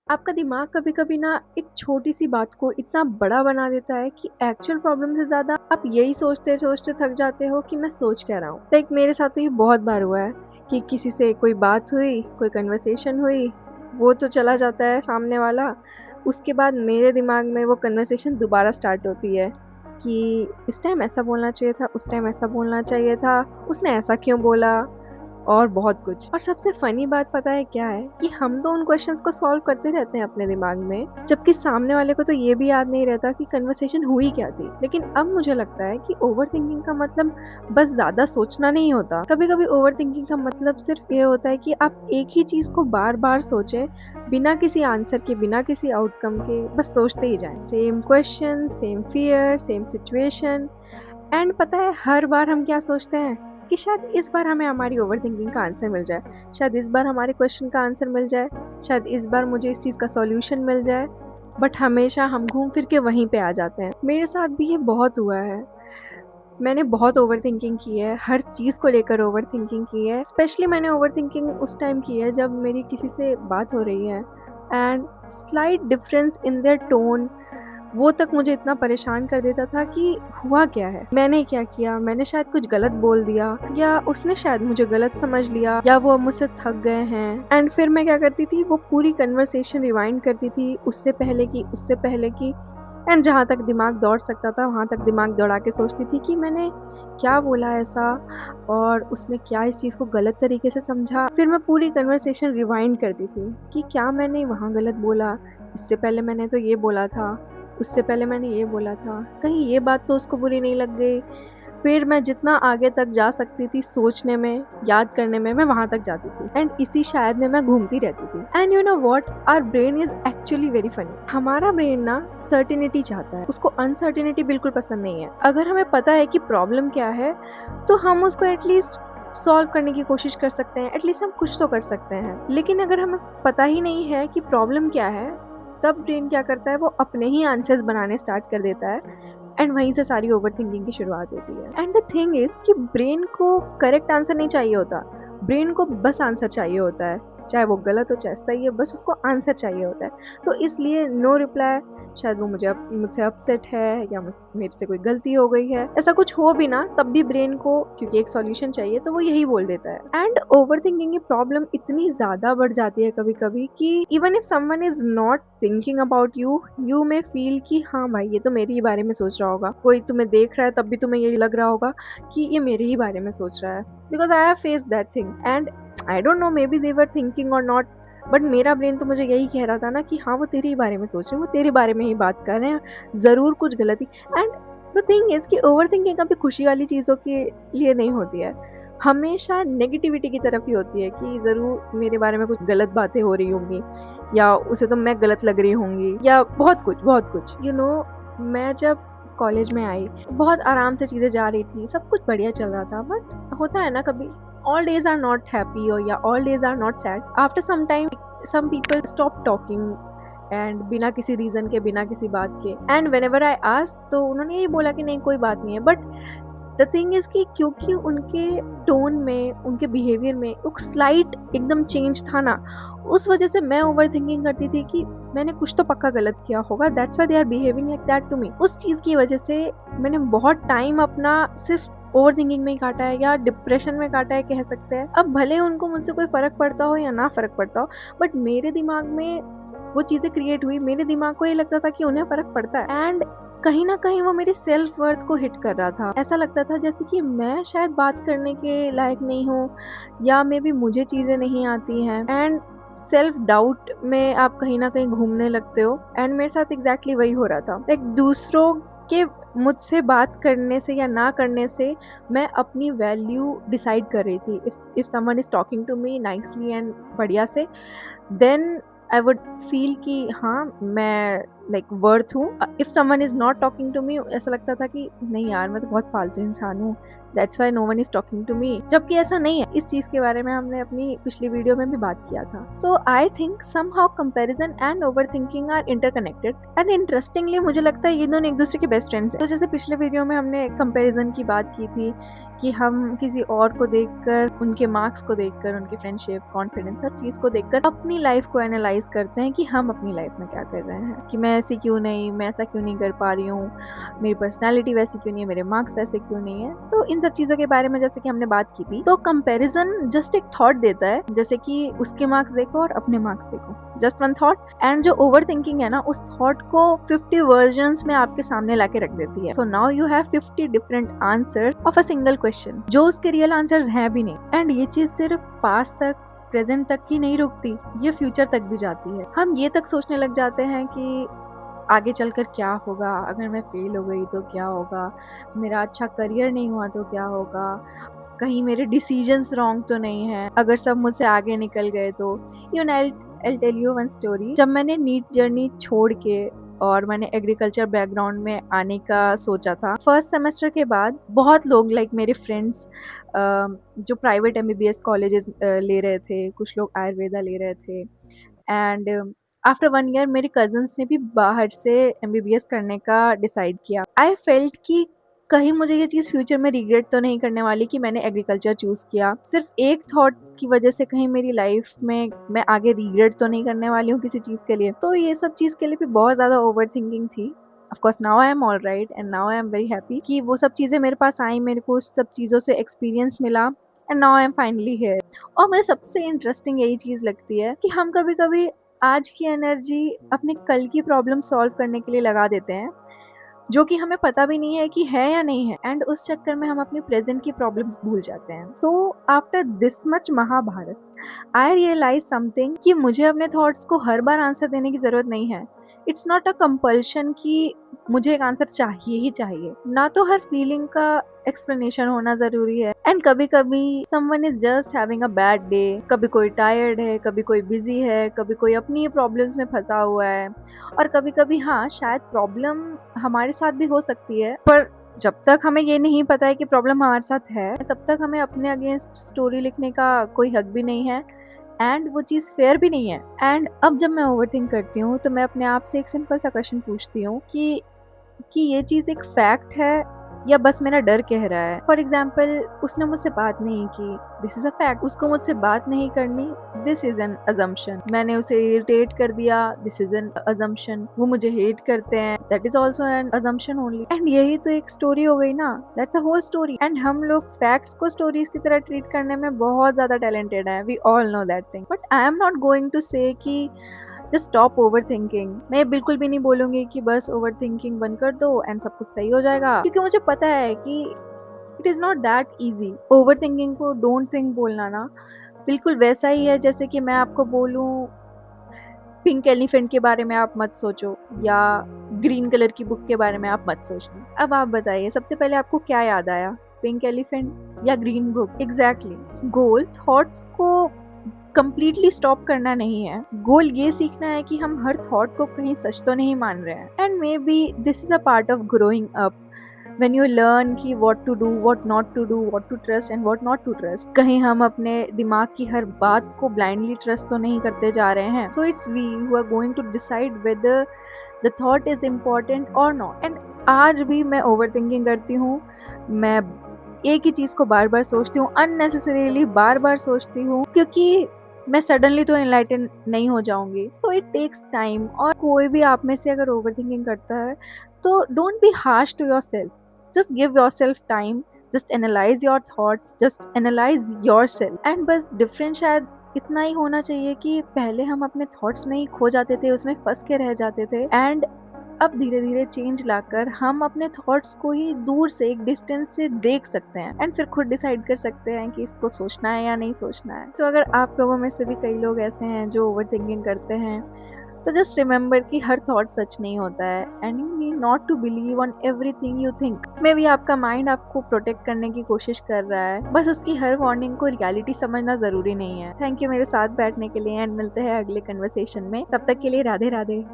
आपका दिमाग कभी-कभी ना एक छोटी-सी बात को इतना बड़ा बना देता है कि एक्चुअल प्रॉब्लम से ज़्यादा आप यही सोचते-सोचते थक जाते हो कि मैं सोच क्या रहा हूँ। लाइक मेरे साथ तो ये बहुत बार हुआ है कि किसी से कोई बात हुई, कोई कन्वर्सेशन हुई, वो तो चला जाता है सामने वाला, उसके बाद मेरे दिमाग में वो कन्वर्सेशन दोबारा स्टार्ट होती है कि इस टाइम ऐसा बोलना चाहिए था, उस टाइम ऐसा बोलना चाहिए था, उसने ऐसा क्यों बोला? और बहुत कुछ। और सबसे फ़नी बात पता है क्या है? कि हम तो उन क्वेश्चंस को सॉल्व करते रहते हैं अपने दिमाग में, जबकि सामने वाले को तो ये भी याद नहीं रहता कि कन्वर्सेशन हुई क्या थी। लेकिन अब मुझे लगता है कि ओवरथिंकिंग का मतलब बस ज़्यादा सोचना नहीं होता। कभी-कभी ओवरथिंकिंग का मतलब सिर्फ़ ये होता है कि आप एक ही चीज़ को बार-बार सोचें, बिना किसी आंसर के, बिना किसी आउटकम के, बस सोचते ही जाएँ। Same question, same fear, same situation and पता है हर बार हम क्या सोचते हैं कि शायद इस बार हमें हमारी ओवरथिंकिंग का आंसर मिल जाए, शायद इस बार हमारे क्वेश्चन का आंसर मिल जाए, शायद इस बार मुझे इस चीज़ का सॉल्यूशन मिल जाए, बट हमेशा हम घूम फिर के वहीं पे आ जाते हैं। मेरे साथ भी ये बहुत हुआ है। मैंने बहुत ओवरथिंकिंग की है, हर चीज़ को लेकर ओवरथिंकिंग की है। स्पेशली मैंने ओवरथिंकिंग उस टाइम की है जब मेरी किसी से बात हो रही है and slight difference in their tone वो तक मुझे इतना परेशान कर देता था कि हुआ क्या है? मैंने क्या किया? मैंने शायद कुछ गलत बोल दिया या उसने शायद मुझे गलत समझ लिया या वो अब मुझसे थक गए हैं। एंड फिर मैं क्या करती थी वो पूरी कन्वर्सेशन रिवाइंड करती थी उससे पहले की एंड जहाँ तक दिमाग दौड़ सकता था वहाँ तक दिमाग दौड़ा के सोचती थी कि मैंने क्या बोला ऐसा और उसने क्या इस चीज़ को गलत तरीके से समझा। फिर मैं पूरी कन्वर्सेशन रिवाइंड करती थी कि क्या मैंने वहाँ गलत बोला? इससे पहले मैंने तो ये बोला था। उससे पहले मैंने ये बोला था, कहीं ये बात तो उसको बुरी नहीं लग गई। फिर मैं जितना आगे तक जा सकती थी सोचने में, याद करने में, मैं वहाँ तक जाती थी एंड इसी शायद में मैं घूमती रहती थी। And you know what? Our brain is actually very funny. हमारा ब्रेन ना सर्टेनिटी चाहता है, उसको अनसर्टेनिटी बिल्कुल पसंद नहीं है। अगर हमें पता है कि प्रॉब्लम क्या है, तो हम उसको एटलीस्ट सॉल्व करने की कोशिश कर सकते हैं, एटलीस्ट हम कुछ तो कर सकते हैं। लेकिन अगर हमें पता ही नहीं है कि प्रॉब्लम क्या है, तब ब्रेन क्या करता है वो अपने ही आंसर्स बनाने स्टार्ट कर देता है एंड वहीं से सारी ओवरथिंकिंग की शुरुआत होती है। एंड द थिंग इज कि ब्रेन को करेक्ट आंसर नहीं चाहिए होता, ब्रेन को बस आंसर चाहिए होता है, चाहे वो गलत हो चाहे सही है, बस उसको आंसर चाहिए होता है। तो इसलिए नो रिप्लाई, शायद वो मुझसे अपसेट है या मेरे से कोई गलती हो गई है, ऐसा कुछ हो भी ना तब भी ब्रेन को क्योंकि एक सॉल्यूशन चाहिए तो वो यही बोल देता है। एंड ओवरथिंकिंग की प्रॉब्लम इतनी ज़्यादा बढ़ जाती है कभी-कभी कि even if someone is not thinking about you, you may feel कि हाँ भाई ये तो मेरे ही बारे में सोच रहा होगा। कोई तुम्हें देख रहा है तब भी तुम्हें ये लग रहा होगा कि ये मेरे ही बारे में सोच रहा है। Because I have faced that thing and I don't know may be they were thinking और नॉट, बट मेरा ब्रेन तो मुझे यही कह रहा था ना कि हाँ वो तेरे ही बारे में सोच रहे हैं, वो तेरे बारे में ही बात कर रहे हैं, ज़रूर कुछ गलती। एंड द थिंग इज़ कि ओवरथिंकिंग कभी खुशी वाली चीज़ों के लिए नहीं होती है, हमेशा नेगेटिविटी की तरफ ही होती है कि ज़रूर मेरे बारे में कुछ गलत बातें हो रही होंगी या उसे तो मैं गलत लग रही होंगी या बहुत कुछ। यू नो मैं जब कॉलेज में आई, बहुत आराम से चीज़ें जा रही थी, सब कुछ बढ़िया चल रहा था, बट होता है ना कभी all days are not happy और या all days are not sad. After some time some people stop talking and बिना किसी रीज़न के, बिना किसी बात के, एंड व्हेनेवर आई आस्क्ड तो उन्होंने यही बोला कि नहीं कोई बात नहीं है। बट द थिंग इज़ कि क्योंकि उनके टोन में, उनके बिहेवियर में एक स्लाइट एकदम चेंज था ना, उस वज़ह से मैं ओवरथिंकिंग करती थी कि मैंने कुछ तो पक्का गलत किया होगा, that's why they are behaving like that to me. उस चीज़ की वज़ह से मैंने बहुत टाइम अपना सिर्फ़ ओवरथिंकिंग में ही काटा है या डिप्रेशन में काटा है कह सकते हैं। अब भले उनको मुझसे कोई फ़र्क पड़ता हो या ना फ़र्क पड़ता हो, बट मेरे दिमाग में वो चीज़ें क्रिएट हुई, मेरे दिमाग को ये लगता था कि उन्हें फ़र्क पड़ता है एंड कहीं न कहीं वो मेरे सेल्फ वर्थ को हिट कर रहा था। ऐसा लगता था जैसे कि मैं शायद बात करने के लायक नहीं हूँ या मेबी मुझे चीज़ें नहीं आती हैं एंड सेल्फ डाउट में आप कहीं न कहीं घूमने लगते हो एंड मेरे साथ एग्ज़ैक्टली वही हो रहा था। लाइक दूसरों के मुझसे बात करने से या ना करने से मैं अपनी वैल्यू डिसाइड कर रही थी। If someone is talking to me nicely and बढ़िया से, देन आई वुड फ़ील कि हाँ, मैं लाइक वर्थ हूँ। If someone is not talking to me, ऐसा लगता था कि नहीं यार मैं तो बहुत फालतू इंसान हूँ, that's why no one is talking to me, जबकि ऐसा नहीं है। इस चीज के बारे में हमने अपनी पिछली वीडियो में भी बात किया था। So I think somehow comparison and overthinking are interconnected and interestingly मुझे लगता है ये दोनों एक दूसरे के बेस्ट फ्रेंड्स हैं। तो जैसे पिछले वीडियो में हमने कंपैरिजन की बात की थी कि हम किसी और को देखकर, उनके मार्क्स को देखकर, उनकी फ्रेंडशिप, कॉन्फिडेंस, हर चीज को देखकर अपनी लाइफ को एनालाइज करते हैं कि हम अपनी लाइफ में क्या कर रहे हैं, कि मैं ऐसी क्यों नहीं, मैं ऐसा क्यों नहीं कर पा रही हूँ, मेरी पर्सनैलिटी वैसी क्यों नहीं है, मेरे मार्क्स वैसे क्यों नहीं है। तो इन सब चीजों के बारे में जैसे कि हमने बात की थी, तो कंपैरिजन जस्ट एक थॉट देता है, जैसे कि उसके मार्क्स देखो और अपने मार्क्स देखो, जस्ट वन थॉट। एंड जो ओवर थिंकिंग है ना, उस थॉट को 50 वर्जन्स में आपके सामने लाके रख देती है। So now you have 50 different answer of a single question, जो उसके रियल आंसर्स हैं भी नहीं। एंड ये चीज सिर्फ पास्ट तक, प्रेजेंट तक ही नहीं रुकती, ये फ्यूचर तक भी जाती है। हम ये तक सोचने लग जाते हैं कि आगे चलकर क्या होगा, अगर मैं फेल हो गई तो क्या होगा, मेरा अच्छा करियर नहीं हुआ तो क्या होगा, कहीं मेरे डिसीजंस रॉन्ग तो नहीं है, अगर सब मुझसे आगे निकल गए तो। You I tell you one story. जब मैंने नीट जर्नी छोड़ के और मैंने एग्रीकल्चर बैकग्राउंड में आने का सोचा था, फर्स्ट सेमेस्टर के बाद बहुत लोग लाइक मेरे फ्रेंड्स जो प्राइवेट एमबीबीएस कॉलेजेस ले रहे थे, कुछ लोग आयुर्वेदा ले रहे थे, एंड आफ्टर 1 ईयर मेरे कजन्स ने भी बाहर से एमबीबीएस करने का डिसाइड किया। आई फेल्ट कि कहीं मुझे ये चीज़ फ्यूचर में रिग्रेट तो नहीं करने वाली कि मैंने एग्रीकल्चर चूज़ किया। सिर्फ एक थॉट की वजह से कहीं मेरी लाइफ में मैं आगे रिग्रेट तो नहीं करने वाली हूँ किसी चीज़ के लिए। तो ये सब चीज़ के लिए भी बहुत ज़्यादा ओवर थिंकिंग थी। Of course now I am all right and now I am very happy कि वो सब चीज़ें मेरे पास आई, मेरे को उस सब चीज़ों से एक्सपीरियंस मिला, and now I am finally here. और मुझे सबसे इंटरेस्टिंग यही चीज़ लगती है कि हम कभी-कभी आज की एनर्जी अपने कल की प्रॉब्लम सॉल्व करने के लिए लगा देते हैं, जो कि हमें पता भी नहीं है कि है या नहीं है, एंड उस चक्कर में हम अपनी प्रेजेंट की प्रॉब्लम्स भूल जाते हैं। So after this much Mahabharata, I realise something कि मुझे अपने थॉट्स को हर बार आंसर देने की जरूरत नहीं है। इट्स नॉट अ कंपल्शन कि मुझे एक आंसर चाहिए ही चाहिए, ना तो हर फीलिंग का एक्सप्लेनेशन होना जरूरी है। एंड कभी कभी someone is just having a bad day, कभी कोई टायर्ड है, कभी कोई बिजी है, कभी कोई अपनी प्रॉब्लम्स में फंसा हुआ है, और कभी कभी हाँ शायद प्रॉब्लम हमारे साथ भी हो सकती है, पर जब तक हमें ये नहीं पता है कि प्रॉब्लम हमारे साथ है, तब तक हमें अपने अगेंस्ट स्टोरी लिखने का कोई हक भी नहीं है, एंड वो चीज़ फेयर भी नहीं है। एंड अब जब मैं ओवरथिंक करती हूँ तो मैं अपने आप से एक सिंपल सा क्वेश्चन पूछती हूँ कि ये चीज़ एक फैक्ट है या बस मेरा डर कह रहा है। फॉर एग्जाम्पल, उसने मुझसे बात नहीं की, दिस इज अ फैक्ट। उसको मुझसे बात नहीं करनी, दिस इज एन अजम्पशन। मैंने उसे इरिटेट कर दिया, दिस इज एन अजम्पशन। वो मुझे हेट करते हैं, that is also an assumption only. And यही तो एक स्टोरी हो गई ना, that's a whole story. And हम लोग फैक्ट्स को स्टोरीज की तरह ट्रीट करने में बहुत ज्यादा टैलेंटेड है, we all know that thing. But I am not going to say कि जस्ट स्टॉप ओवर थिंकिंग। मैं बिल्कुल भी नहीं बोलूंगी कि बस ओवर थिंकिंग बंद कर दो एंड सब कुछ सही हो जाएगा, क्योंकि मुझे पता है कि it is not that easy. Over thinking को डोंट थिंक बोलना ना बिल्कुल वैसा ही है जैसे कि मैं आपको बोलूं पिंक एलिफेंट के बारे में आप मत सोचो, या ग्रीन कलर की बुक के बारे में आप मत सोचना। अब आप बताइए, सबसे पहले आपको क्या याद आया, पिंक एलिफेंट या ग्रीन बुक? एग्जैक्टली। गोल थॉट्स को कंप्लीटली स्टॉप करना नहीं है, गोल ये सीखना है कि हम हर थॉट को कहीं सच तो नहीं मान रहे हैं। And may be this is a part of growing up, when you learn कि what to do, what not to do, what to trust and what not to trust। कहीं हम अपने दिमाग की हर बात को blindly trust तो नहीं करते जा रहे हैं। So it's we who are going to decide whether the thought is important or not। And आज भी मैं overthinking करती हूँ, मैं एक ही चीज़ को बार बार सोचती हूँ, unnecessarily बार बार सोचती हूँ, क्योंकि मैं सडनली तो एनलाइटन नहीं हो जाऊंगी। So it takes time. और कोई भी आप में से अगर ओवरथिंकिंग करता है तो don't be harsh to yourself, just give yourself time, just analyze your thoughts, just analyze yourself। and बस डिफरेंस शायद इतना ही होना चाहिए कि पहले हम अपने थॉट्स में ही खो जाते थे, उसमें फंस के रह जाते थे, एंड अब धीरे धीरे चेंज लाकर हम अपने थॉट्स को ही दूर से, एक डिस्टेंस से देख सकते हैं, एंड फिर खुद डिसाइड कर सकते हैं कि इसको सोचना है या नहीं सोचना है। तो अगर आप लोगों में से भी कई लोग ऐसे हैं जो ओवर थिंकिंग करते हैं, तो जस्ट रिमेंबर कि हर थॉट सच नहीं होता है, and you need not to believe on everything you think. Maybe आपका माइंड आपको प्रोटेक्ट करने की कोशिश कर रहा है, बस उसकी हर वार्निंग को रियलिटी समझना जरूरी नहीं है। थैंक यू मेरे साथ बैठने के लिए, एंड मिलते हैं अगले कन्वर्सेशन में। तब तक के लिए राधे राधे।